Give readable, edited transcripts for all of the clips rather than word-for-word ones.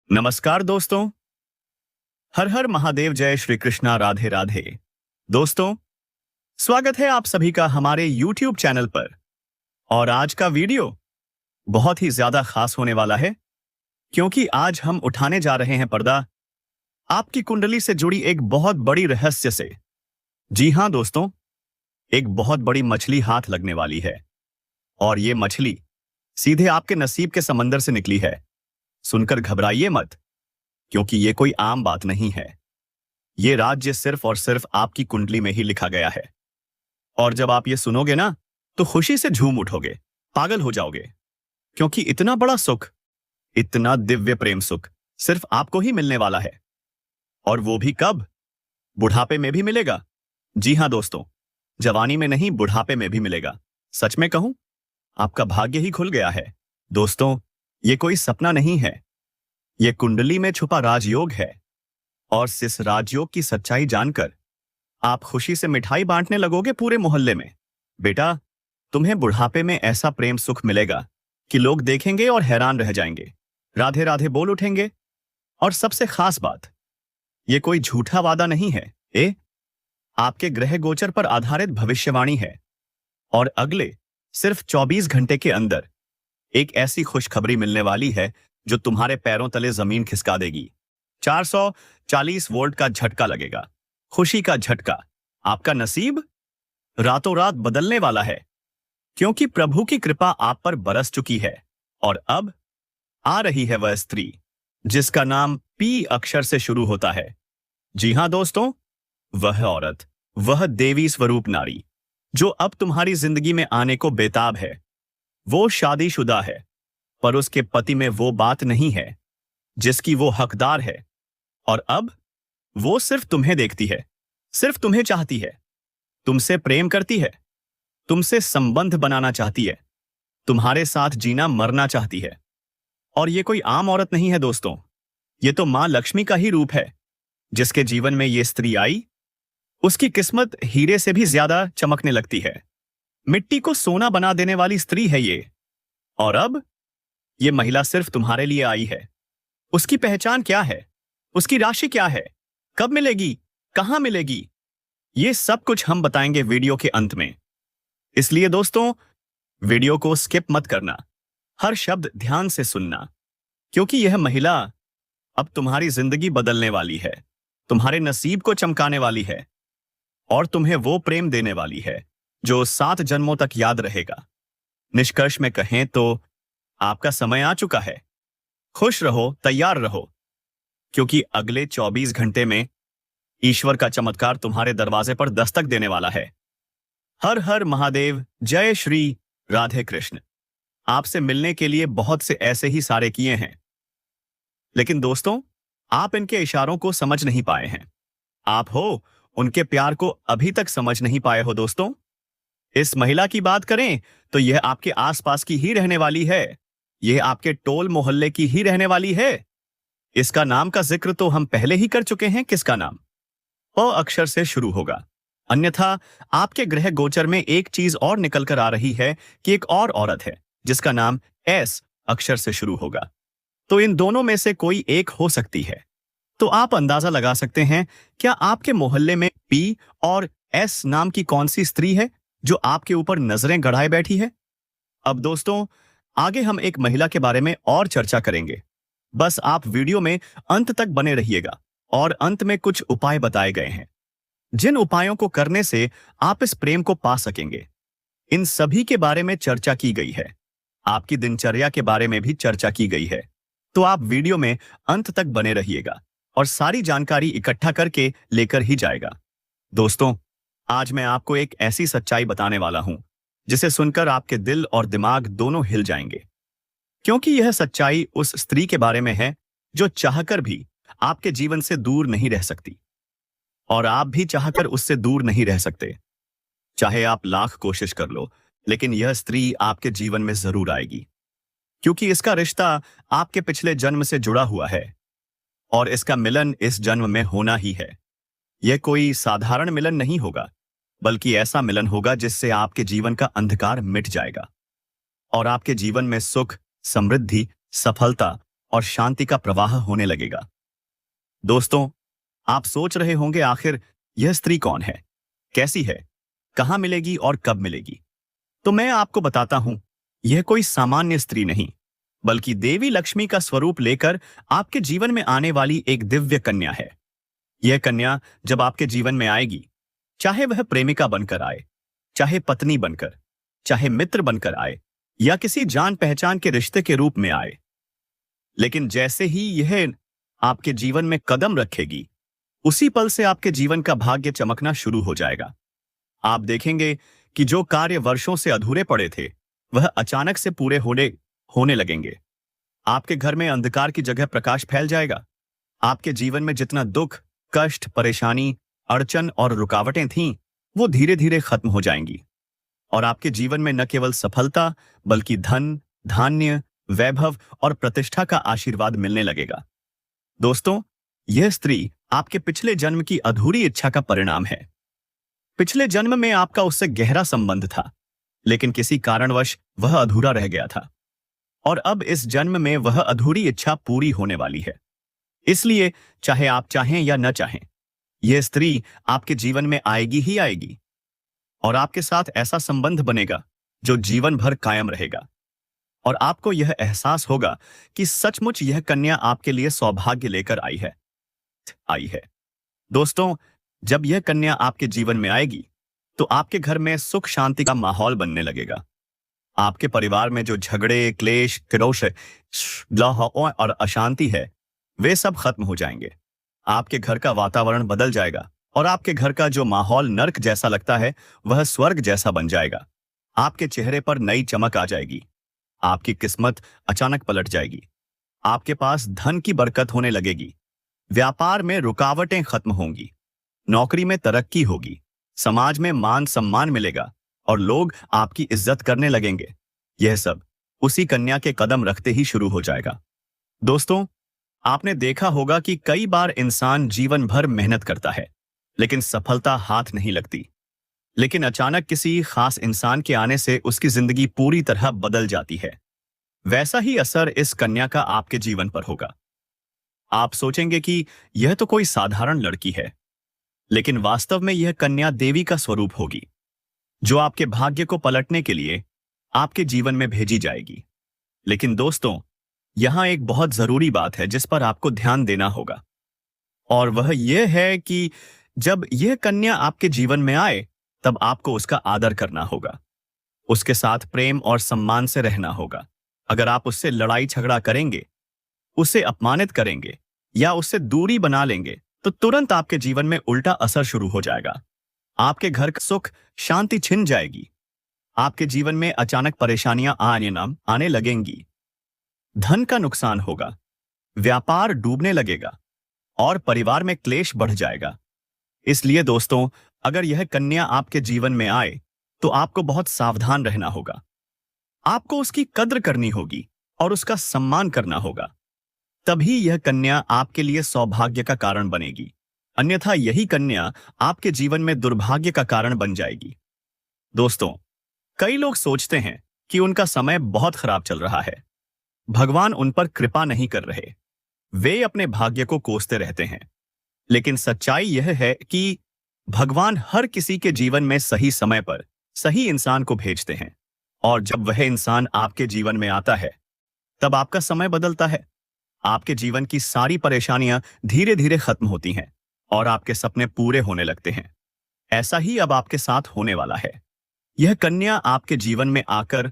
नमस्कार दोस्तों। हर हर महादेव, जय श्री कृष्णा, राधे राधे। दोस्तों, स्वागत है आप सभी का हमारे YouTube चैनल पर। और आज का वीडियो बहुत ही ज्यादा खास होने वाला है, क्योंकि आज हम उठाने जा रहे हैं पर्दा आपकी कुंडली से जुड़ी एक बहुत बड़ी रहस्य से। जी हां दोस्तों, एक बहुत बड़ी मछली हाथ लगने वाली है, और ये मछली सीधे आपके नसीब के समंदर से निकली है। सुनकर घबराइए मत, क्योंकि ये कोई आम बात नहीं है। ये राज्य सिर्फ और सिर्फ आपकी कुंडली में ही लिखा गया है। और जब आप ये सुनोगे ना, तो खुशी से झूम उठोगे, पागल हो जाओगे, क्योंकि इतना बड़ा सुख, इतना दिव्य प्रेम सुख सिर्फ आपको ही मिलने वाला है। और वो भी कब? बुढ़ापे में भी मिलेगा। जी हां दोस्तों, जवानी में नहीं, बुढ़ापे में भी मिलेगा। सच में कहूं, आपका भाग्य ही खुल गया है। दोस्तों, ये कोई सपना नहीं है, ये कुंडली में छुपा राजयोग है। और इस राजयोग की सच्चाई जानकर आप खुशी से मिठाई बांटने लगोगे पूरे मोहल्ले में। बेटा, तुम्हें बुढ़ापे में ऐसा प्रेम सुख मिलेगा कि लोग देखेंगे और हैरान रह जाएंगे, राधे राधे बोल उठेंगे। और सबसे खास बात, ये कोई झूठा वादा नहीं है, आपके ग्रह गोचर पर आधारित भविष्यवाणी है। और अगले सिर्फ 24 घंटे के अंदर एक ऐसी खुशखबरी मिलने वाली है जो तुम्हारे पैरों तले जमीन खिसका देगी। 440 वोल्ट का झटका लगेगा, खुशी का झटका। आपका नसीब रातों रात बदलने वाला है, क्योंकि प्रभु की कृपा आप पर बरस चुकी है। और अब आ रही है वह स्त्री जिसका नाम पी अक्षर से शुरू होता है। जी हां दोस्तों, वह औरत, वह देवी स्वरूप नारी जो अब तुम्हारी जिंदगी में आने को बेताब है। वो शादीशुदा है, पर उसके पति में वो बात नहीं है जिसकी वो हकदार है। और अब वो सिर्फ तुम्हें देखती है, सिर्फ तुम्हें चाहती है, तुमसे प्रेम करती है, तुमसे संबंध बनाना चाहती है, तुम्हारे साथ जीना मरना चाहती है। और ये कोई आम औरत नहीं है दोस्तों, ये तो मां लक्ष्मी का ही रूप है। जिसके जीवन में ये स्त्री आई, उसकी किस्मत हीरे से भी ज्यादा चमकने लगती है। मिट्टी को सोना बना देने वाली स्त्री है ये। और अब ये महिला सिर्फ तुम्हारे लिए आई है। उसकी पहचान क्या है, उसकी राशि क्या है, कब मिलेगी, कहां मिलेगी, ये सब कुछ हम बताएंगे वीडियो के अंत में। इसलिए दोस्तों, वीडियो को स्किप मत करना, हर शब्द ध्यान से सुनना, क्योंकि यह महिला अब तुम्हारी जिंदगी बदलने वाली है, तुम्हारे नसीब को चमकाने वाली है, और तुम्हें वो प्रेम देने वाली है जो 7 जन्मों तक याद रहेगा। निष्कर्ष में कहें तो आपका समय आ चुका है। खुश रहो, तैयार रहो, क्योंकि अगले 24 घंटे में ईश्वर का चमत्कार तुम्हारे दरवाजे पर दस्तक देने वाला है। हर हर महादेव, जय श्री राधे कृष्ण। आपसे मिलने के लिए बहुत से ऐसे ही सारे किए हैं, लेकिन दोस्तों, आप इनके इशारों को समझ नहीं पाए हैं। आप हो उनके प्यार को अभी तक समझ नहीं पाए हो दोस्तों। इस महिला की बात करें तो यह आपके आसपास की ही रहने वाली है, यह आपके टोल मोहल्ले की ही रहने वाली है। इसका नाम का जिक्र तो हम पहले ही कर चुके हैं। किसका नाम? अ अक्षर से शुरू होगा। अन्यथा आपके ग्रह गोचर में एक चीज और निकल कर आ रही है कि एक और औरत है जिसका नाम एस अक्षर से शुरू होगा। तो इन दोनों में से कोई एक हो सकती है। तो आप अंदाजा लगा सकते हैं, क्या आपके मोहल्ले में पी और एस नाम की कौन सी स्त्री है जो आपके ऊपर नजरें गड़ाए बैठी है? अब दोस्तों, आगे हम एक महिला के बारे में और चर्चा करेंगे। बस आप वीडियो में अंत तक बने रहिएगा, और अंत में कुछ उपाय बताए गए हैं जिन उपायों को करने से आप इस प्रेम को पा सकेंगे। इन सभी के बारे में चर्चा की गई है, आपकी दिनचर्या के बारे में भी चर्चा की गई है। तो आप वीडियो में अंत तक बने रहिएगा, और सारी जानकारी इकट्ठा करके लेकर ही जाएगा। दोस्तों, आज मैं आपको एक ऐसी सच्चाई बताने वाला हूं जिसे सुनकर आपके दिल और दिमाग दोनों हिल जाएंगे, क्योंकि यह सच्चाई उस स्त्री के बारे में है जो चाहकर भी आपके जीवन से दूर नहीं रह सकती, और आप भी चाहकर उससे दूर नहीं रह सकते। चाहे आप लाख कोशिश कर लो, लेकिन यह स्त्री आपके जीवन में जरूर आएगी, क्योंकि इसका रिश्ता आपके पिछले जन्म से जुड़ा हुआ है, और इसका मिलन इस जन्म में होना ही है। यह कोई साधारण मिलन नहीं होगा, बल्कि ऐसा मिलन होगा जिससे आपके जीवन का अंधकार मिट जाएगा, और आपके जीवन में सुख, समृद्धि, सफलता और शांति का प्रवाह होने लगेगा। दोस्तों, आप सोच रहे होंगे आखिर यह स्त्री कौन है, कैसी है, कहां मिलेगी और कब मिलेगी? तो मैं आपको बताता हूं, यह कोई सामान्य स्त्री नहीं, बल्कि देवी लक्ष्मी का स्वरूप लेकर आपके जीवन में आने वाली एक दिव्य कन्या है। यह कन्या जब आपके जीवन में आएगी, चाहे वह प्रेमिका बनकर आए, चाहे पत्नी बनकर, चाहे मित्र बनकर आए, या किसी जान पहचान के रिश्ते के रूप में आए, लेकिन जैसे ही यह आपके जीवन में कदम रखेगी, उसी पल से आपके जीवन का भाग्य चमकना शुरू हो जाएगा। आप देखेंगे कि जो कार्य वर्षों से अधूरे पड़े थे, वह अचानक से पूरे होने लगेंगे। आपके घर में अंधकार की जगह प्रकाश फैल जाएगा। आपके जीवन में जितना दुख, कष्ट, परेशानी, अड़चन और रुकावटें थीं, वो धीरे धीरे खत्म हो जाएंगी। और आपके जीवन में न केवल सफलता, बल्कि धन, धान्य, वैभव और प्रतिष्ठा का आशीर्वाद मिलने लगेगा। दोस्तों, यह स्त्री आपके पिछले जन्म की अधूरी इच्छा का परिणाम है। पिछले जन्म में आपका उससे गहरा संबंध था, लेकिन किसी कारणवश वह अधूरा रह गया था। और अब इस जन्म में वह अधूरी इच्छा पूरी होने वाली है। इसलिए चाहे आप चाहें या न चाहें, यह स्त्री आपके जीवन में आएगी ही आएगी, और आपके साथ ऐसा संबंध बनेगा जो जीवन भर कायम रहेगा। और आपको यह एहसास होगा कि सचमुच यह कन्या आपके लिए सौभाग्य लेकर आई है। दोस्तों, जब यह कन्या आपके जीवन में आएगी, तो आपके घर में सुख शांति का माहौल बनने लगेगा। आपके परिवार में जो झगड़े, क्लेश, तिरोश, लौह और अशांति है, वे सब खत्म हो जाएंगे। आपके घर का वातावरण बदल जाएगा और आपके घर का जो माहौल नर्क जैसा लगता है, वह स्वर्ग जैसा बन जाएगा। आपके चेहरे पर नई चमक आ जाएगी। आपकी किस्मत अचानक पलट जाएगी। आपके पास धन की बरकत होने लगेगी। व्यापार में रुकावटें खत्म होंगी। नौकरी में तरक्की होगी। समाज में मान सम्मान मिलेगा और लोग आपकी इज्जत करने लगेंगे। यह सब उसी कन्या के कदम रखते ही शुरू हो जाएगा। दोस्तों, आपने देखा होगा कि कई बार इंसान जीवन भर मेहनत करता है, लेकिन सफलता हाथ नहीं लगती। लेकिन अचानक किसी खास इंसान के आने से उसकी जिंदगी पूरी तरह बदल जाती है। वैसा ही असर इस कन्या का आपके जीवन पर होगा। आप सोचेंगे कि यह तो कोई साधारण लड़की है, लेकिन वास्तव में यह कन्या देवी का स्वरूप होगी, जो आपके भाग्य को पलटने के लिए आपके जीवन में भेजी जाएगी। लेकिन दोस्तों, यहां एक बहुत जरूरी बात है जिस पर आपको ध्यान देना होगा, और वह यह है कि जब यह कन्या आपके जीवन में आए, तब आपको उसका आदर करना होगा। उसके साथ प्रेम और सम्मान से रहना होगा। अगर आप उससे लड़ाई झगड़ा करेंगे, उसे अपमानित करेंगे या उससे दूरी बना लेंगे, तो तुरंत आपके जीवन में उल्टा असर शुरू हो जाएगा। आपके घर का सुख शांति छिन जाएगी। आपके जीवन में अचानक परेशानियां आने लगेंगी। धन का नुकसान होगा, व्यापार डूबने लगेगा और परिवार में क्लेश बढ़ जाएगा। इसलिए दोस्तों, अगर यह कन्या आपके जीवन में आए, तो आपको बहुत सावधान रहना होगा। आपको उसकी कद्र करनी होगी और उसका सम्मान करना होगा। तभी यह कन्या आपके लिए सौभाग्य का कारण बनेगी। अन्यथा यही कन्या आपके जीवन में दुर्भाग्य का कारण बन जाएगी। दोस्तों, कई लोग सोचते हैं कि उनका समय बहुत खराब चल रहा है, भगवान उन पर कृपा नहीं कर रहे, वे अपने भाग्य को कोसते रहते हैं। लेकिन सच्चाई यह है कि भगवान हर किसी के जीवन में सही समय पर सही इंसान को भेजते हैं, और जब वह इंसान आपके जीवन में आता है, तब आपका समय बदलता है। आपके जीवन की सारी परेशानियां धीरे धीरे खत्म होती हैं और आपके सपने पूरे होने लगते हैं। ऐसा ही अब आपके साथ होने वाला है। यह कन्या आपके जीवन में आकर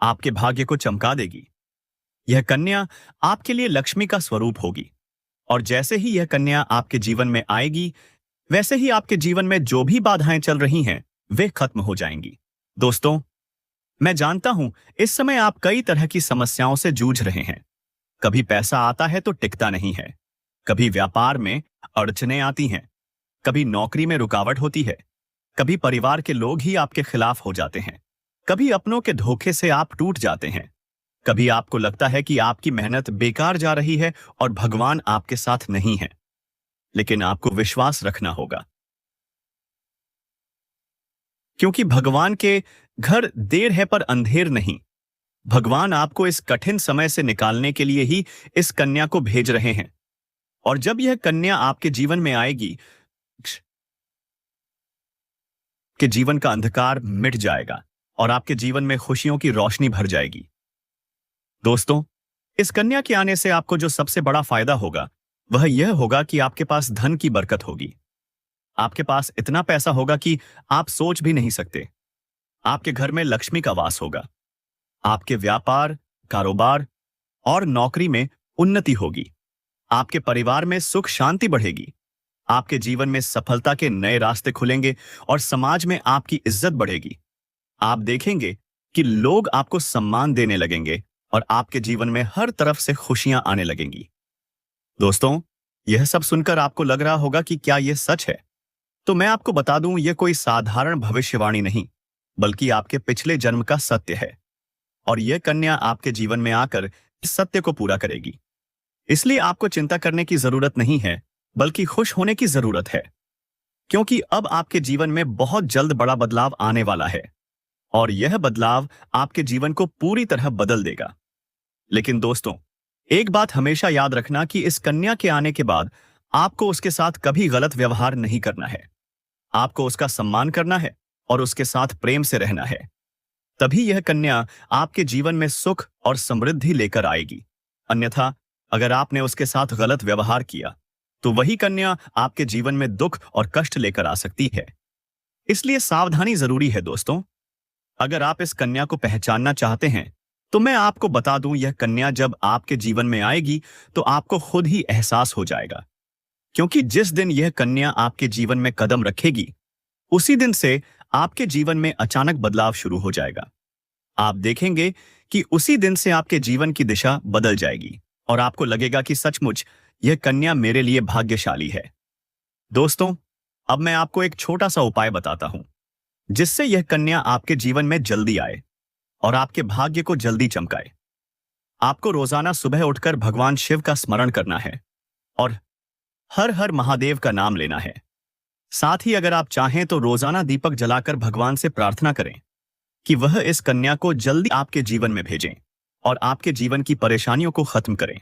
आपके भाग्य को चमका देगी। यह कन्या आपके लिए लक्ष्मी का स्वरूप होगी, और जैसे ही यह कन्या आपके जीवन में आएगी, वैसे ही आपके जीवन में जो भी बाधाएं चल रही हैं, वे खत्म हो जाएंगी। दोस्तों, मैं जानता हूं इस समय आप कई तरह की समस्याओं से जूझ रहे हैं। कभी पैसा आता है तो टिकता नहीं है, कभी व्यापार में अड़चनें आती हैं, कभी नौकरी में रुकावट होती है, कभी परिवार के लोग ही आपके खिलाफ हो जाते हैं, कभी अपनों के धोखे से आप टूट जाते हैं, कभी आपको लगता है कि आपकी मेहनत बेकार जा रही है और भगवान आपके साथ नहीं है। लेकिन आपको विश्वास रखना होगा, क्योंकि भगवान के घर देर है पर अंधेर नहीं। भगवान आपको इस कठिन समय से निकालने के लिए ही इस कन्या को भेज रहे हैं। और जब यह कन्या आपके जीवन में आएगी, कि जीवन का अंधकार मिट जाएगा और आपके जीवन में खुशियों की रोशनी भर जाएगी। दोस्तों, इस कन्या के आने से आपको जो सबसे बड़ा फायदा होगा वह यह होगा कि आपके पास धन की बरकत होगी। आपके पास इतना पैसा होगा कि आप सोच भी नहीं सकते। आपके घर में लक्ष्मी का वास होगा। आपके व्यापार, कारोबार और नौकरी में उन्नति होगी। आपके परिवार में सुख शांति बढ़ेगी। आपके जीवन में सफलता के नए रास्ते खुलेंगे और समाज में आपकी इज्जत बढ़ेगी। आप देखेंगे कि लोग आपको सम्मान देने लगेंगे और आपके जीवन में हर तरफ से खुशियां आने लगेंगी। दोस्तों, यह सब सुनकर आपको लग रहा होगा कि क्या यह सच है? तो मैं आपको बता दूं, यह कोई साधारण भविष्यवाणी नहीं, बल्कि आपके पिछले जन्म का सत्य है। और यह कन्या आपके जीवन में आकर इस सत्य को पूरा करेगी। इसलिए आपको चिंता करने की जरूरत नहीं है, बल्कि खुश होने की जरूरत है, क्योंकि अब आपके जीवन में बहुत जल्द बड़ा बदलाव आने वाला है और यह बदलाव आपके जीवन को पूरी तरह बदल देगा। लेकिन दोस्तों, एक बात हमेशा याद रखना कि इस कन्या के आने के बाद आपको उसके साथ कभी गलत व्यवहार नहीं करना है। आपको उसका सम्मान करना है और उसके साथ प्रेम से रहना है। तभी यह कन्या आपके जीवन में सुख और समृद्धि लेकर आएगी। अन्यथा अगर आपने उसके साथ गलत व्यवहार किया तो वही कन्या आपके जीवन में दुख और कष्ट लेकर आ सकती है। इसलिए सावधानी जरूरी है दोस्तों। अगर आप इस कन्या को पहचानना चाहते हैं तो मैं आपको बता दूं, यह कन्या जब आपके जीवन में आएगी तो आपको खुद ही एहसास हो जाएगा, क्योंकि जिस दिन यह कन्या आपके जीवन में कदम रखेगी उसी दिन से आपके जीवन में अचानक बदलाव शुरू हो जाएगा। आप देखेंगे कि उसी दिन से आपके जीवन की दिशा बदल जाएगी और आपको लगेगा कि सचमुच यह कन्या मेरे लिए भाग्यशाली है। दोस्तों, अब मैं आपको एक छोटा सा उपाय बताता हूं, जिससे यह कन्या आपके जीवन में जल्दी आए और आपके भाग्य को जल्दी चमकाए। आपको रोजाना सुबह उठकर भगवान शिव का स्मरण करना है और हर हर महादेव का नाम लेना है। साथ ही अगर आप चाहें तो रोजाना दीपक जलाकर भगवान से प्रार्थना करें कि वह इस कन्या को जल्दी आपके जीवन में भेजें और आपके जीवन की परेशानियों को खत्म करें।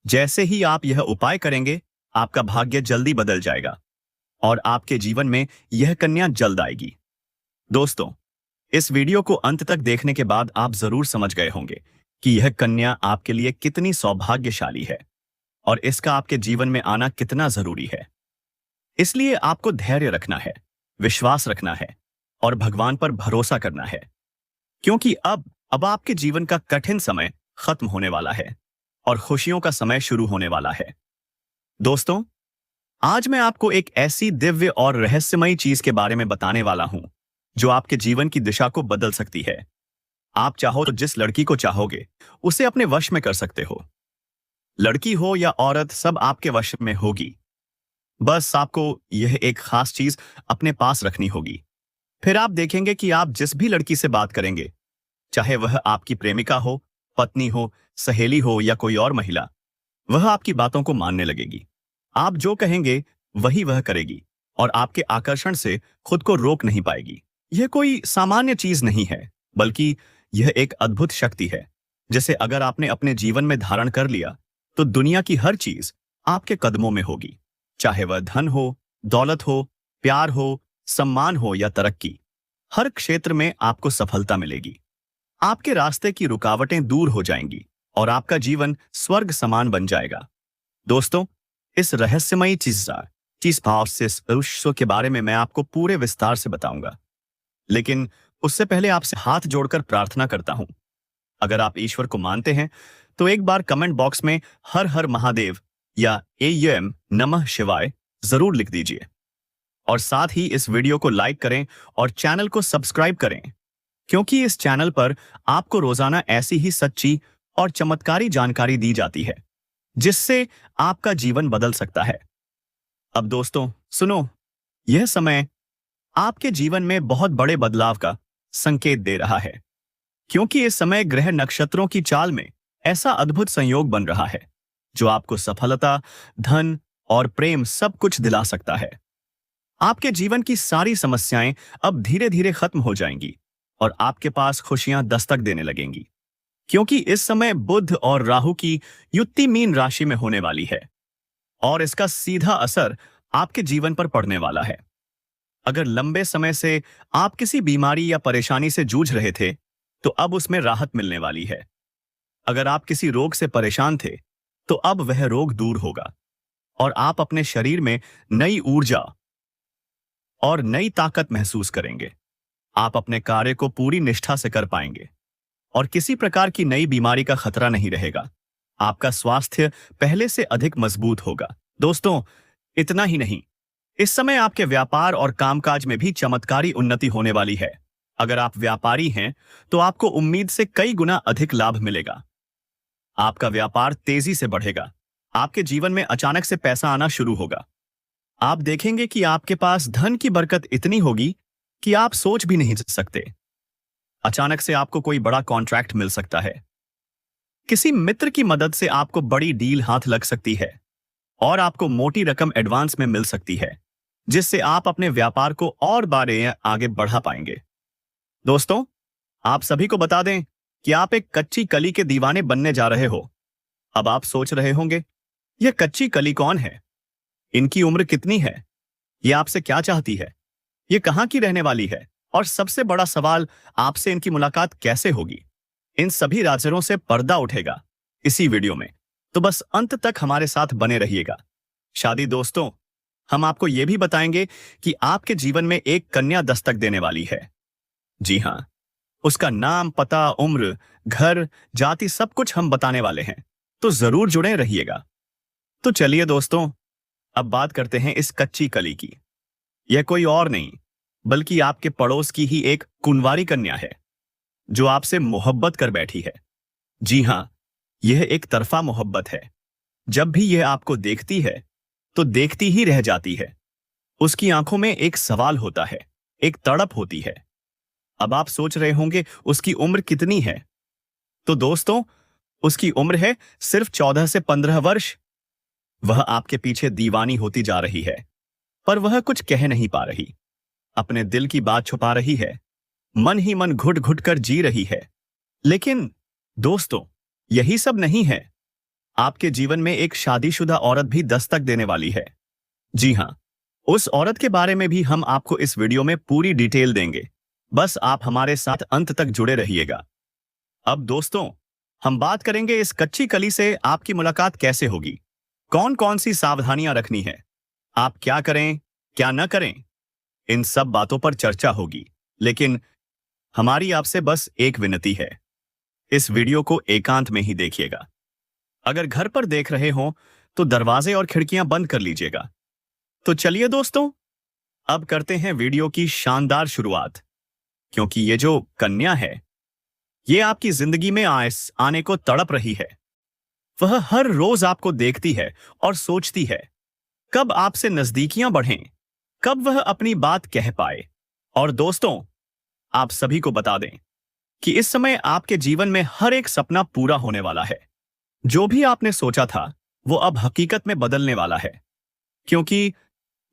जैसे ही आप यह उपाय करेंगे, आपका भाग्य जल्दी बदल जाएगा और आपके जीवन में यह कन्या जल्द आएगी। दोस्तों, इस वीडियो को अंत तक देखने के बाद आप जरूर समझ गए होंगे कि यह कन्या आपके लिए कितनी सौभाग्यशाली है और इसका आपके जीवन में आना कितना जरूरी है। इसलिए आपको धैर्य रखना है, विश्वास रखना है और भगवान पर भरोसा करना है, क्योंकि अब आपके जीवन का कठिन समय खत्म होने वाला है और खुशियों का समय शुरू होने वाला है। दोस्तों, आज मैं आपको एक ऐसी दिव्य और रहस्यमयी चीज के बारे में बताने वाला हूं जो आपके जीवन की दिशा को बदल सकती है। आप चाहो तो जिस लड़की को चाहोगे उसे अपने वश में कर सकते हो। लड़की हो या औरत, सब आपके वश में होगी। बस आपको यह एक खास चीज अपने पास रखनी होगी। फिर आप देखेंगे कि आप जिस भी लड़की से बात करेंगे, चाहे वह आपकी प्रेमिका हो, पत्नी हो, सहेली हो या कोई और महिला, वह आपकी बातों को मानने लगेगी। आप जो कहेंगे वही वह करेगी और आपके आकर्षण से खुद को रोक नहीं पाएगी। यह कोई सामान्य चीज नहीं है, बल्कि यह एक अद्भुत शक्ति है, जिसे अगर आपने अपने जीवन में धारण कर लिया तो दुनिया की हर चीज आपके कदमों में होगी। चाहे वह धन हो, दौलत हो, प्यार हो, सम्मान हो या तरक्की, हर क्षेत्र में आपको सफलता मिलेगी। आपके रास्ते की रुकावटें दूर हो जाएंगी और आपका जीवन स्वर्ग समान बन जाएगा। दोस्तों, इस रहस्यमयी चीज भाव से शो के बारे में मैं आपको पूरे विस्तार से बताऊंगा, लेकिन उससे पहले आपसे हाथ जोड़कर प्रार्थना करता हूं। अगर आप ईश्वर को मानते हैं तो एक बार कमेंट बॉक्स में हर हर महादेव या एम नमः शिवाय जरूर लिख दीजिए और साथ ही इस वीडियो को लाइक करें और चैनल को सब्सक्राइब करें, क्योंकि इस चैनल पर आपको रोजाना ऐसी ही सच्ची और चमत्कारी जानकारी दी जाती है जिससे आपका जीवन बदल सकता है। अब दोस्तों सुनो, यह समय आपके जीवन में बहुत बड़े बदलाव का संकेत दे रहा है, क्योंकि इस समय ग्रह नक्षत्रों की चाल में ऐसा अद्भुत संयोग बन रहा है जो आपको सफलता, धन और प्रेम सब कुछ दिला सकता है। आपके जीवन की सारी समस्याएं अब धीरे धीरे खत्म हो जाएंगी और आपके पास खुशियां दस्तक देने लगेंगी। क्योंकि इस समय बुध और राहु की युति मीन राशि में होने वाली है और इसका सीधा असर आपके जीवन पर पड़ने वाला है। अगर लंबे समय से आप किसी बीमारी या परेशानी से जूझ रहे थे तो अब उसमें राहत मिलने वाली है। अगर आप किसी रोग से परेशान थे तो अब वह रोग दूर होगा और आप अपने शरीर में नई ऊर्जा और नई ताकत महसूस करेंगे। आप अपने कार्य को पूरी निष्ठा से कर पाएंगे और किसी प्रकार की नई बीमारी का खतरा नहीं रहेगा। आपका स्वास्थ्य पहले से अधिक मजबूत होगा। दोस्तों, इतना ही नहीं, इस समय आपके व्यापार और कामकाज में भी चमत्कारी उन्नति होने वाली है। अगर आप व्यापारी हैं तो आपको उम्मीद से कई गुना अधिक लाभ मिलेगा। आपका व्यापार तेजी से बढ़ेगा। आपके जीवन में अचानक से पैसा आना शुरू होगा। आप देखेंगे कि आपके पास धन की बरकत इतनी होगी कि आप सोच भी नहीं सकते। अचानक से आपको कोई बड़ा कॉन्ट्रैक्ट मिल सकता है। किसी मित्र की मदद से आपको बड़ी डील हाथ लग सकती है और आपको मोटी रकम एडवांस में मिल सकती है, जिससे आप अपने व्यापार को और बारे आगे बढ़ा पाएंगे। दोस्तों, आप सभी को बता दें कि आप एक कच्ची कली के दीवाने बनने जा रहे हो। अब आप सोच रहे होंगे, यह कच्ची कली कौन है? इनकी उम्र कितनी है? यह आपसे क्या चाहती है? यह कहां की रहने वाली है? और सबसे बड़ा सवाल, आपसे इनकी मुलाकात कैसे होगी? इन सभी राजों से पर्दा उठेगा इसी वीडियो में, तो बस अंत तक हमारे साथ बने रहिएगा। शादी दोस्तों, हम आपको यह भी बताएंगे कि आपके जीवन में एक कन्या दस्तक देने वाली है। जी हां, उसका नाम, पता, उम्र, घर, जाति सब कुछ हम बताने वाले हैं, तो जरूर जुड़े रहिएगा। तो चलिए दोस्तों, अब बात करते हैं इस कच्ची कली की। यह कोई और नहीं बल्कि आपके पड़ोस की ही एक कुंवारी कन्या है जो आपसे मोहब्बत कर बैठी है। जी हां, यह एक तरफा मोहब्बत है। जब भी यह आपको देखती है तो देखती ही रह जाती है। उसकी आंखों में एक सवाल होता है, एक तड़प होती है। अब आप सोच रहे होंगे उसकी उम्र कितनी है? तो दोस्तों, उसकी उम्र है सिर्फ 14 से 15 वर्ष। वह आपके पीछे दीवानी होती जा रही है, पर वह कुछ कह नहीं पा रही। अपने दिल की बात छुपा रही है, मन ही मन घुट घुट कर जी रही है। लेकिन दोस्तों, यही सब नहीं है। आपके जीवन में एक शादीशुदा औरत भी दस्तक देने वाली है। जी हां, उस औरत के बारे में भी हम आपको इस वीडियो में पूरी डिटेल देंगे। बस आप हमारे साथ अंत तक जुड़े रहिएगा। अब दोस्तों, हम बात करेंगे इस कच्ची कली से आपकी मुलाकात कैसे होगी, कौन कौन सी सावधानियां रखनी है, आप क्या करें क्या न करें, इन सब बातों पर चर्चा होगी। लेकिन हमारी आपसे बस एक विनती है, इस वीडियो को एकांत में ही देखिएगा। अगर घर पर देख रहे हो तो दरवाजे और खिड़कियां बंद कर लीजिएगा। तो चलिए दोस्तों, अब करते हैं वीडियो की शानदार शुरुआत। क्योंकि ये जो कन्या है, ये आपकी जिंदगी में आने को तड़प रही है। वह हर रोज आपको देखती है और सोचती है कब आपसे नजदीकियां बढ़ें, कब वह अपनी बात कह पाए। और दोस्तों, आप सभी को बता दें कि इस समय आपके जीवन में हर एक सपना पूरा होने वाला है। जो भी आपने सोचा था वो अब हकीकत में बदलने वाला है। क्योंकि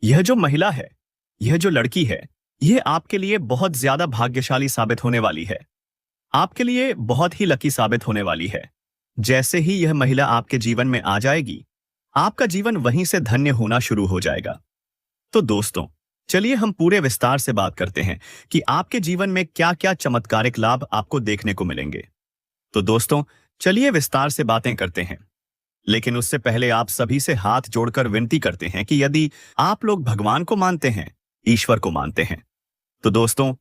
यह जो महिला है, यह जो लड़की है, यह आपके लिए बहुत ज्यादा भाग्यशाली साबित होने वाली है। आपके लिए बहुत ही लकी साबित होने वाली है। जैसे ही यह महिला आपके जीवन में आ जाएगी, आपका जीवन वहीं से धन्य होना शुरू हो जाएगा। तो दोस्तों, चलिए हम पूरे विस्तार से बात करते हैं कि आपके जीवन में क्या क्या चमत्कारिक लाभ आपको देखने को मिलेंगे। तो दोस्तों, चलिए विस्तार से बातें करते हैं। लेकिन उससे पहले आप सभी से हाथ जोड़कर विनती करते हैं कि यदि आप लोग भगवान को मानते हैं, ईश्वर को मानते हैं, तो दोस्तों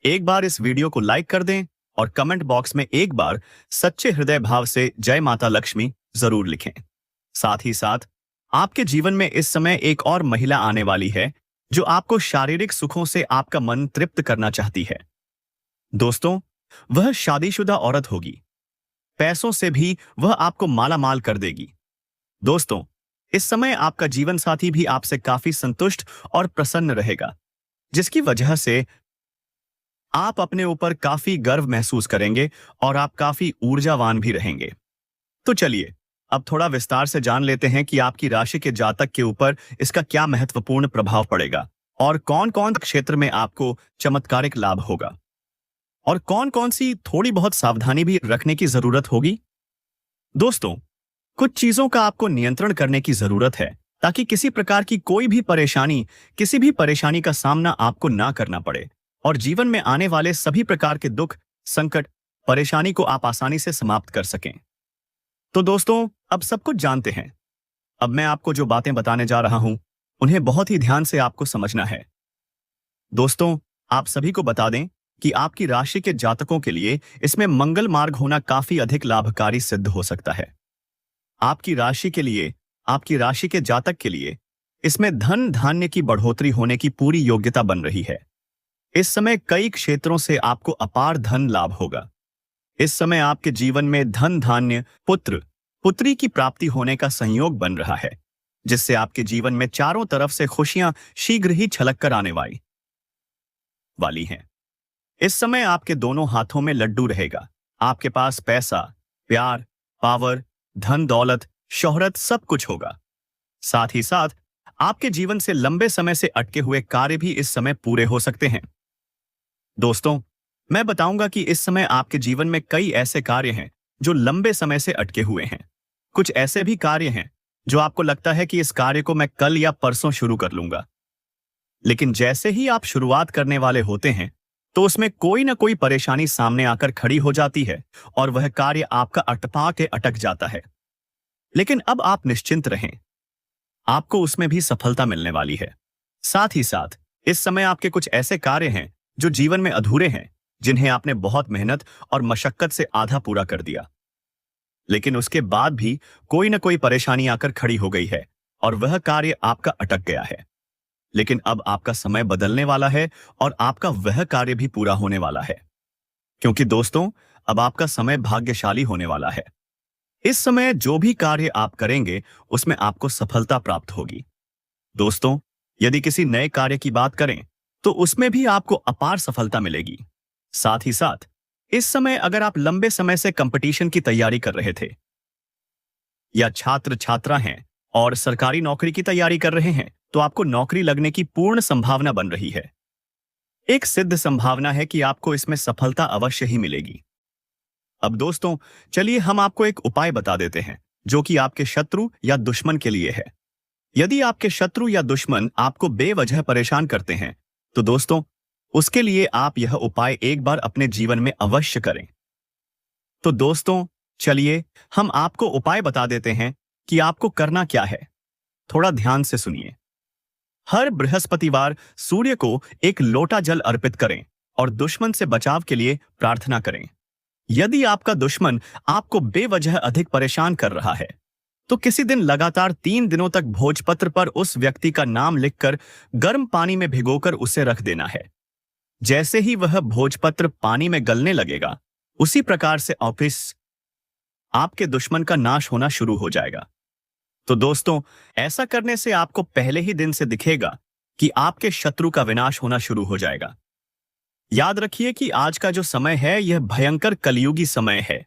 एक बार इस वीडियो को लाइक कर दें और कमेंट बॉक्स में एक बार सच्चे हृदय भाव से जय माता लक्ष्मी जरूर लिखें। साथ ही साथ आपके जीवन में इस समय एक और महिला आने वाली है जो आपको शारीरिक सुखों से आपका मन तृप्त करना चाहती है। दोस्तों, वह शादीशुदा औरत होगी। पैसों से भी वह आपको माला माल कर देगी। दोस्तों, इस समय आपका जीवन साथी भी आपसे काफी संतुष्ट और प्रसन्न रहेगा, जिसकी वजह से आप अपने ऊपर काफी गर्व महसूस करेंगे और आप काफी ऊर्जावान भी रहेंगे। तो चलिए अब थोड़ा विस्तार से जान लेते हैं कि आपकी राशि के जातक के ऊपर इसका क्या महत्वपूर्ण प्रभाव पड़ेगा और कौन कौन क्षेत्र में आपको चमत्कारिक लाभ होगा। और कौन कौन सी थोड़ी बहुत सावधानी भी रखने की जरूरत होगी। दोस्तों, कुछ चीजों का आपको नियंत्रण करने की जरूरत है ताकि किसी प्रकार की कोई भी परेशानी, किसी भी परेशानी का सामना आपको ना करना पड़े और जीवन में आने वाले सभी प्रकार के दुख, संकट, परेशानी को आप आसानी से समाप्त कर सकें। तो दोस्तों, अब सब कुछ जानते हैं। अब मैं आपको जो बातें बताने जा रहा हूं, उन्हें बहुत ही ध्यान से आपको समझना है। दोस्तों, आप सभी को बता दें कि आपकी राशि के जातकों के लिए इसमें मंगल मार्ग होना काफी अधिक लाभकारी सिद्ध हो सकता है। आपकी राशि के लिए, आपकी राशि के जातक के लिए इसमें धन धान्य की बढ़ोतरी होने की पूरी योग्यता बन रही है। इस समय कई क्षेत्रों से आपको अपार धन लाभ होगा। इस समय आपके जीवन में धन धान्य, पुत्र पुत्री की प्राप्ति होने का संयोग बन रहा है, जिससे आपके जीवन में चारों तरफ से खुशियां शीघ्र ही छलक कर आने वाली हैं। इस समय आपके दोनों हाथों में लड्डू रहेगा। आपके पास पैसा, प्यार, पावर, धन दौलत, शोहरत सब कुछ होगा। साथ ही साथ आपके जीवन से लंबे समय से अटके हुए कार्य भी इस समय पूरे हो सकते हैं। दोस्तों, मैं बताऊंगा कि इस समय आपके जीवन में कई ऐसे कार्य हैं जो लंबे समय से अटके हुए हैं। कुछ ऐसे भी कार्य हैं जो आपको लगता है कि इस कार्य को मैं कल या परसों शुरू कर लूंगा, लेकिन जैसे ही आप शुरुआत करने वाले होते हैं तो उसमें कोई ना कोई परेशानी सामने आकर खड़ी हो जाती है और वह कार्य आपका अटपा के अटक जाता है। लेकिन अब आप निश्चिंत रहें, आपको उसमें भी सफलता मिलने वाली है। साथ ही साथ इस समय आपके कुछ ऐसे कार्य हैं जो जीवन में अधूरे हैं, जिन्हें आपने बहुत मेहनत और मशक्कत से आधा पूरा कर दिया, लेकिन उसके बाद भी कोई ना कोई परेशानी आकर खड़ी हो गई है और वह कार्य आपका अटक गया है। लेकिन अब आपका समय बदलने वाला है और आपका वह कार्य भी पूरा होने वाला है, क्योंकि दोस्तों, अब आपका समय भाग्यशाली होने वाला है। इस समय जो भी कार्य आप करेंगे उसमें आपको सफलता प्राप्त होगी। दोस्तों, यदि किसी नए कार्य की बात करें तो उसमें भी आपको अपार सफलता मिलेगी। साथ ही साथ इस समय अगर आप लंबे समय से कंपटीशन की तैयारी कर रहे थे या छात्र छात्रा हैं और सरकारी नौकरी की तैयारी कर रहे हैं, तो आपको नौकरी लगने की पूर्ण संभावना बन रही है। एक सिद्ध संभावना है कि आपको इसमें सफलता अवश्य ही मिलेगी। अब दोस्तों, चलिए हम आपको एक उपाय बता देते हैं जो कि आपके शत्रु या दुश्मन के लिए है। यदि आपके शत्रु या दुश्मन आपको बेवजह परेशान करते हैं तो दोस्तों, उसके लिए आप यह उपाय एक बार अपने जीवन में अवश्य करें। तो दोस्तों, चलिए हम आपको उपाय बता देते हैं कि आपको करना क्या है। थोड़ा ध्यान से सुनिए। हर बृहस्पतिवार सूर्य को एक लोटा जल अर्पित करें और दुश्मन से बचाव के लिए प्रार्थना करें। यदि आपका दुश्मन आपको बेवजह अधिक परेशान कर रहा है तो किसी दिन लगातार 3 दिनों तक भोजपत्र पर उस व्यक्ति का नाम लिखकर गर्म पानी में भिगोकर उसे रख देना है। जैसे ही वह भोजपत्र पानी में गलने लगेगा, उसी प्रकार से ऑफिस आपके दुश्मन का नाश होना शुरू हो जाएगा। तो दोस्तों, ऐसा करने से आपको पहले ही दिन से दिखेगा कि आपके शत्रु का विनाश होना शुरू हो जाएगा। याद रखिए कि आज का जो समय है यह भयंकर कलयुगी समय है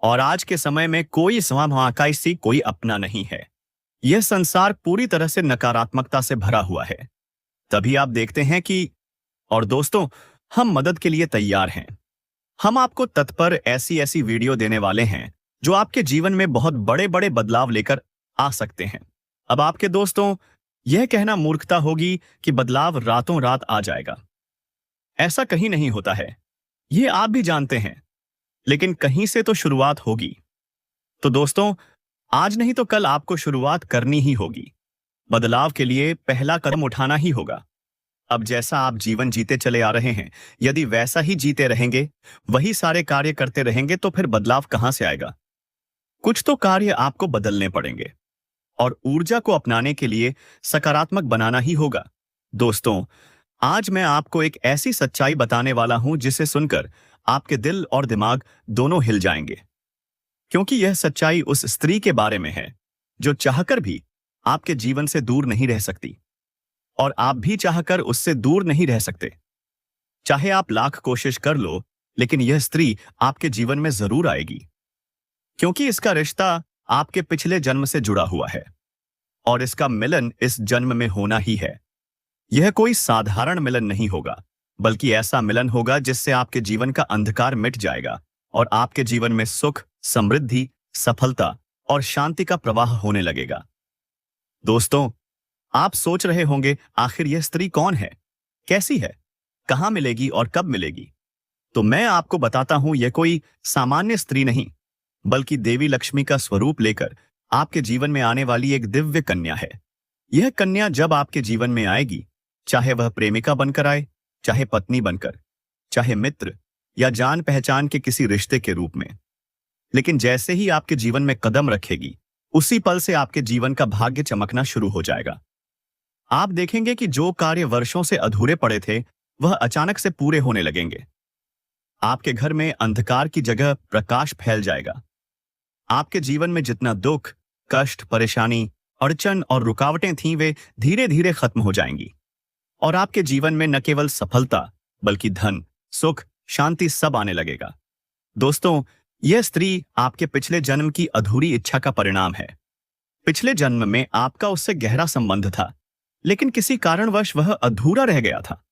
और आज के समय में कोई समाकाशी कोई अपना नहीं है। यह संसार पूरी तरह से नकारात्मकता से भरा हुआ है। तभी आप देखते हैं कि, और दोस्तों, हम मदद के लिए तैयार हैं। हम आपको तत्पर ऐसी ऐसी वीडियो देने वाले हैं जो आपके जीवन में बहुत बड़े बड़े बदलाव लेकर आ सकते हैं। अब आपके दोस्तों, यह कहना मूर्खता होगी कि बदलाव रातों रात आ जाएगा। ऐसा कहीं नहीं होता है, यह आप भी जानते हैं, लेकिन कहीं से तो शुरुआत होगी। तो दोस्तों, आज नहीं तो कल आपको शुरुआत करनी ही होगी। बदलाव के लिए पहला कदम उठाना ही होगा। अब जैसा आप जीवन जीते चले आ रहे हैं, यदि वैसा ही जीते रहेंगे, वही सारे कार्य करते रहेंगे, तो फिर बदलाव कहां से आएगा। कुछ तो कार्य आपको बदलने पड़ेंगे और ऊर्जा को अपनाने के लिए सकारात्मक बनाना ही होगा। दोस्तों, आज मैं आपको एक ऐसी सच्चाई बताने वाला हूं जिसे सुनकर आपके दिल और दिमाग दोनों हिल जाएंगे, क्योंकि यह सच्चाई उस स्त्री के बारे में है जो चाहकर भी आपके जीवन से दूर नहीं रह सकती और आप भी चाहकर उससे दूर नहीं रह सकते। चाहे आप लाख कोशिश कर लो, लेकिन यह स्त्री आपके जीवन में जरूर आएगी, क्योंकि इसका रिश्ता आपके पिछले जन्म से जुड़ा हुआ है और इसका मिलन इस जन्म में होना ही है। यह कोई साधारण मिलन नहीं होगा, बल्कि ऐसा मिलन होगा जिससे आपके जीवन का अंधकार मिट जाएगा और आपके जीवन में सुख, समृद्धि, सफलता और शांति का प्रवाह होने लगेगा। दोस्तों, आप सोच रहे होंगे, आखिर यह स्त्री कौन है, कैसी है, कहां मिलेगी और कब मिलेगी? तो मैं आपको बताता हूं, यह कोई सामान्य स्त्री नहीं, बल्कि देवी लक्ष्मी का स्वरूप लेकर आपके जीवन में आने वाली एक दिव्य कन्या है। यह कन्या जब आपके जीवन में आएगी, चाहे वह प्रेमिका बनकर आए, चाहे पत्नी बनकर, चाहे मित्र या जान पहचान के किसी रिश्ते के रूप में, लेकिन जैसे ही आपके जीवन में कदम रखेगी, उसी पल से आपके जीवन का भाग्य चमकना शुरू हो जाएगा। आप देखेंगे कि जो कार्य वर्षों से अधूरे पड़े थे, वह अचानक से पूरे होने लगेंगे। आपके घर में अंधकार की जगह प्रकाश फैल जाएगा। आपके जीवन में जितना दुख, कष्ट, परेशानी, अड़चन और रुकावटें थीं, वे धीरे धीरे खत्म हो जाएंगी और आपके जीवन में न केवल सफलता, बल्कि धन, सुख, शांति सब आने लगेगा। दोस्तों, यह स्त्री आपके पिछले जन्म की अधूरी इच्छा का परिणाम है। पिछले जन्म में आपका उससे गहरा संबंध था, लेकिन किसी कारणवश वह अधूरा रह गया था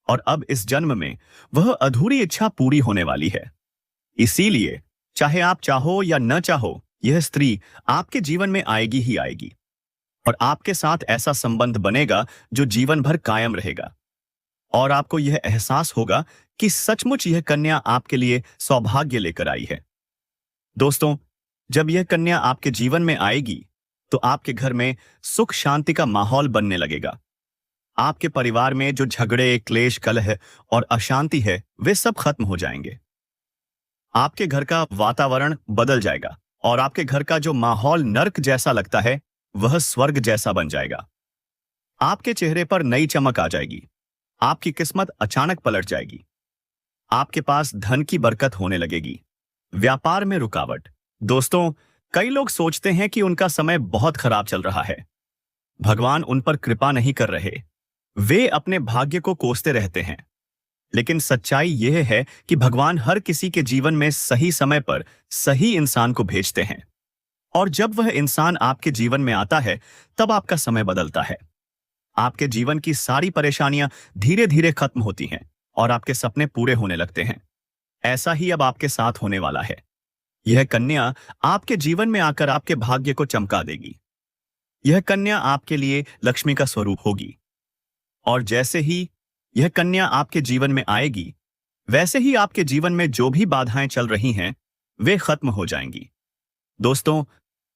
और अब इस जन्म में वह अधूरी इच्छा पूरी होने वाली है। इसीलिए चाहे आप चाहो या न चाहो, यह स्त्री आपके जीवन में आएगी ही आएगी और आपके साथ ऐसा संबंध बनेगा जो जीवन भर कायम रहेगा और आपको यह एहसास होगा कि सचमुच यह कन्या आपके लिए सौभाग्य लेकर आई है। दोस्तों, जब यह कन्या आपके जीवन में आएगी, तो आपके घर में सुख शांति का माहौल बनने लगेगा। आपके परिवार में जो झगड़े, क्लेश, कलह और अशांति है, वे सब खत्म हो जाएंगे। आपके घर का वातावरण बदल जाएगा और आपके घर का जो माहौल नर्क जैसा लगता है, वह स्वर्ग जैसा बन जाएगा। आपके चेहरे पर नई चमक आ जाएगी। आपकी किस्मत अचानक पलट जाएगी। आपके पास धन की बरकत होने लगेगी। व्यापार में रुकावट। दोस्तों, कई लोग सोचते हैं कि उनका समय बहुत खराब चल रहा है, भगवान उन पर कृपा नहीं कर रहे, वे अपने भाग्य को कोसते रहते हैं। लेकिन सच्चाई यह है कि भगवान हर किसी के जीवन में सही समय पर सही इंसान को भेजते हैं और जब वह इंसान आपके जीवन में आता है, तब आपका समय बदलता है। आपके जीवन की सारी परेशानियां धीरे धीरे खत्म होती हैं और आपके सपने पूरे होने लगते हैं। ऐसा ही अब आपके साथ होने वाला है। यह कन्या आपके जीवन में आकर आपके भाग्य को चमका देगी। यह कन्या आपके लिए लक्ष्मी का स्वरूप होगी और जैसे ही यह कन्या आपके जीवन में आएगी, वैसे ही आपके जीवन में जो भी बाधाएं चल रही हैं, वे खत्म हो जाएंगी। दोस्तों,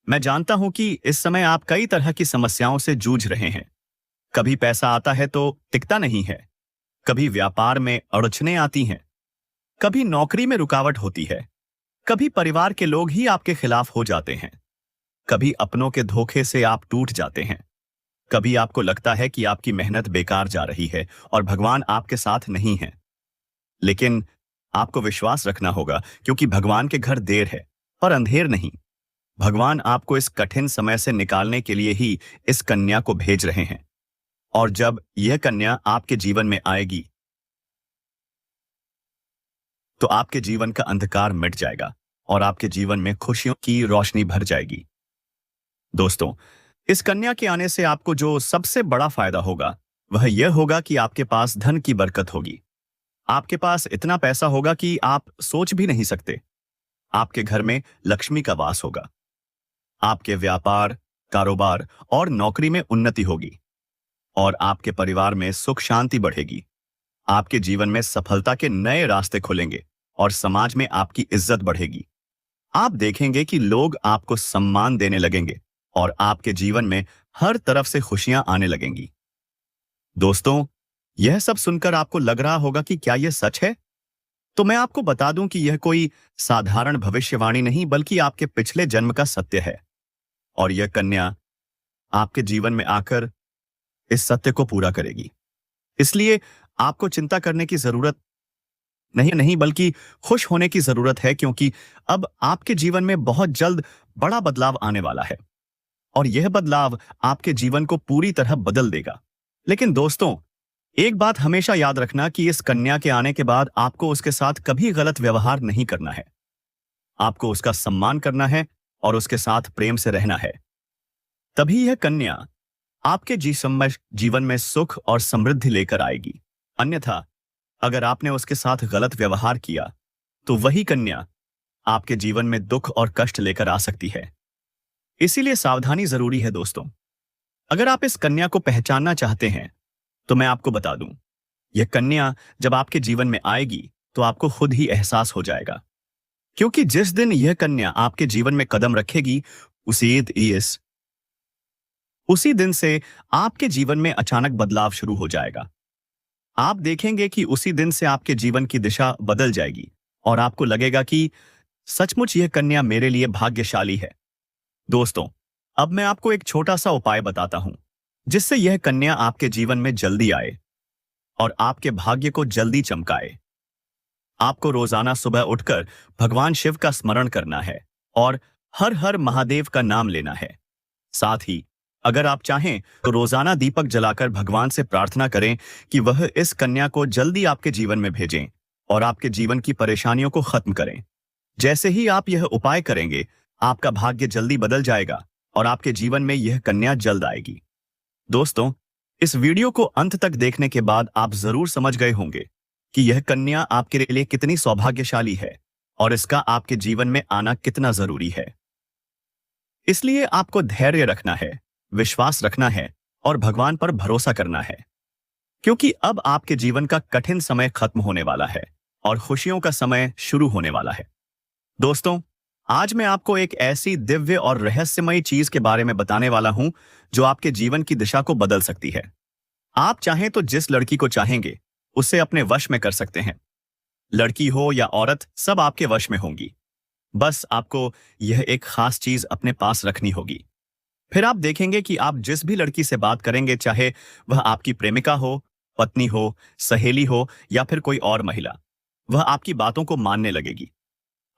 मैं जानता हूं कि इस समय आप कई तरह की समस्याओं से जूझ रहे हैं। कभी पैसा आता है तो टिकता नहीं है, कभी व्यापार में अड़चनें आती हैं, कभी नौकरी में रुकावट होती है, कभी परिवार के लोग ही आपके खिलाफ हो जाते हैं, कभी अपनों के धोखे से आप टूट जाते हैं, कभी आपको लगता है कि आपकी मेहनत बेकार जा रही है और भगवान आपके साथ नहीं है। लेकिन आपको विश्वास रखना होगा, क्योंकि भगवान के घर देर है पर अंधेर नहीं। भगवान आपको इस कठिन समय से निकालने के लिए ही इस कन्या को भेज रहे हैं और जब यह कन्या आपके जीवन में आएगी, तो आपके जीवन का अंधकार मिट जाएगा और आपके जीवन में खुशियों की रोशनी भर जाएगी। दोस्तों, इस कन्या के आने से आपको जो सबसे बड़ा फायदा होगा, वह यह होगा कि आपके पास धन की बरकत होगी। आपके पास इतना पैसा होगा कि आप सोच भी नहीं सकते। आपके घर में लक्ष्मी का वास होगा। आपके व्यापार, कारोबार और नौकरी में उन्नति होगी और आपके परिवार में सुख शांति बढ़ेगी। आपके जीवन में सफलता के नए रास्ते खुलेंगे और समाज में आपकी इज्जत बढ़ेगी। आप देखेंगे कि लोग आपको सम्मान देने लगेंगे और आपके जीवन में हर तरफ से खुशियां आने लगेंगी। दोस्तों, यह सब सुनकर आपको लग रहा होगा कि क्या यह सच है? तो मैं आपको बता दूं कि यह कोई साधारण भविष्यवाणी नहीं, बल्कि आपके पिछले जन्म का सत्य है और यह कन्या आपके जीवन में आकर इस सत्य को पूरा करेगी। इसलिए आपको चिंता करने की जरूरत नहीं बल्कि खुश होने की जरूरत है, क्योंकि अब आपके जीवन में बहुत जल्द बड़ा बदलाव आने वाला है और यह बदलाव आपके जीवन को पूरी तरह बदल देगा। लेकिन दोस्तों, एक बात हमेशा याद रखना कि इस कन्या के आने के बाद आपको उसके साथ कभी गलत व्यवहार नहीं करना है। आपको उसका सम्मान करना है और उसके साथ प्रेम से रहना है। तभी यह कन्या आपके जीवन में सुख और समृद्धि लेकर आएगी। अन्यथा अगर आपने उसके साथ गलत व्यवहार किया तो वही कन्या आपके जीवन में दुख और कष्ट लेकर आ सकती है। इसीलिए सावधानी जरूरी है दोस्तों। अगर आप इस कन्या को पहचानना चाहते हैं तो मैं आपको बता दूं, यह कन्या जब आपके जीवन में आएगी तो आपको खुद ही एहसास हो जाएगा। क्योंकि जिस दिन यह कन्या आपके जीवन में कदम रखेगी उसी दिन से आपके जीवन में अचानक बदलाव शुरू हो जाएगा। आप देखेंगे कि उसी दिन से आपके जीवन की दिशा बदल जाएगी और आपको लगेगा कि सचमुच यह कन्या मेरे लिए भाग्यशाली है। दोस्तों, अब मैं आपको एक छोटा सा उपाय बताता हूं जिससे यह कन्या आपके जीवन में जल्दी आए और आपके भाग्य को जल्दी चमकाए। आपको रोजाना सुबह उठकर भगवान शिव का स्मरण करना है और हर हर महादेव का नाम लेना है। साथ ही अगर आप चाहें तो रोजाना दीपक जलाकर भगवान से प्रार्थना करें कि वह इस कन्या को जल्दी आपके जीवन में भेजें और आपके जीवन की परेशानियों को खत्म करें। जैसे ही आप यह उपाय करेंगे, आपका भाग्य जल्दी बदल जाएगा और आपके जीवन में यह कन्या जल्द आएगी। दोस्तों, इस वीडियो को अंत तक देखने के बाद आप जरूर समझ गए होंगे कि यह कन्या आपके लिए कितनी सौभाग्यशाली है और इसका आपके जीवन में आना कितना जरूरी है। इसलिए आपको धैर्य रखना है, विश्वास रखना है और भगवान पर भरोसा करना है, क्योंकि अब आपके जीवन का कठिन समय खत्म होने वाला है और खुशियों का समय शुरू होने वाला है। दोस्तों, आज मैं आपको एक ऐसी दिव्य और रहस्यमयी चीज के बारे में बताने वाला हूं जो आपके जीवन की दिशा को बदल सकती है। आप चाहें तो जिस लड़की को चाहेंगे उसे अपने वश में कर सकते हैं। लड़की हो या औरत, सब आपके वश में होंगी। बस आपको यह एक खास चीज अपने पास रखनी होगी। फिर आप देखेंगे कि आप जिस भी लड़की से बात करेंगे, चाहे वह आपकी प्रेमिका हो, पत्नी हो, सहेली हो या फिर कोई और महिला, वह आपकी बातों को मानने लगेगी।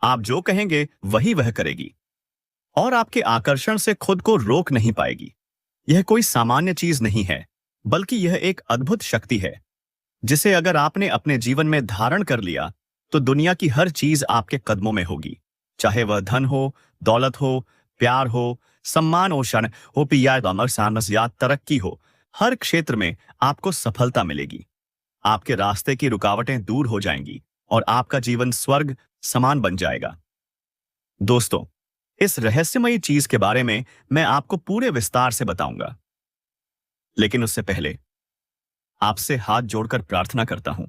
आप जो कहेंगे वही वह करेगी और आपके आकर्षण से खुद को रोक नहीं पाएगी। यह कोई सामान्य चीज नहीं है, बल्कि यह एक अद्भुत शक्ति है जिसे अगर आपने अपने जीवन में धारण कर लिया तो दुनिया की हर चीज आपके कदमों में होगी। चाहे वह धन हो, दौलत हो, प्यार हो, सम्मान हो, क्षण हो, या तरक्की हो, हर क्षेत्र में आपको सफलता मिलेगी। आपके रास्ते की रुकावटें दूर हो जाएंगी और आपका जीवन स्वर्ग समान बन जाएगा। दोस्तों, इस रहस्यमयी चीज के बारे में मैं आपको पूरे विस्तार से बताऊंगा, लेकिन उससे पहले आपसे हाथ जोड़कर प्रार्थना करता हूं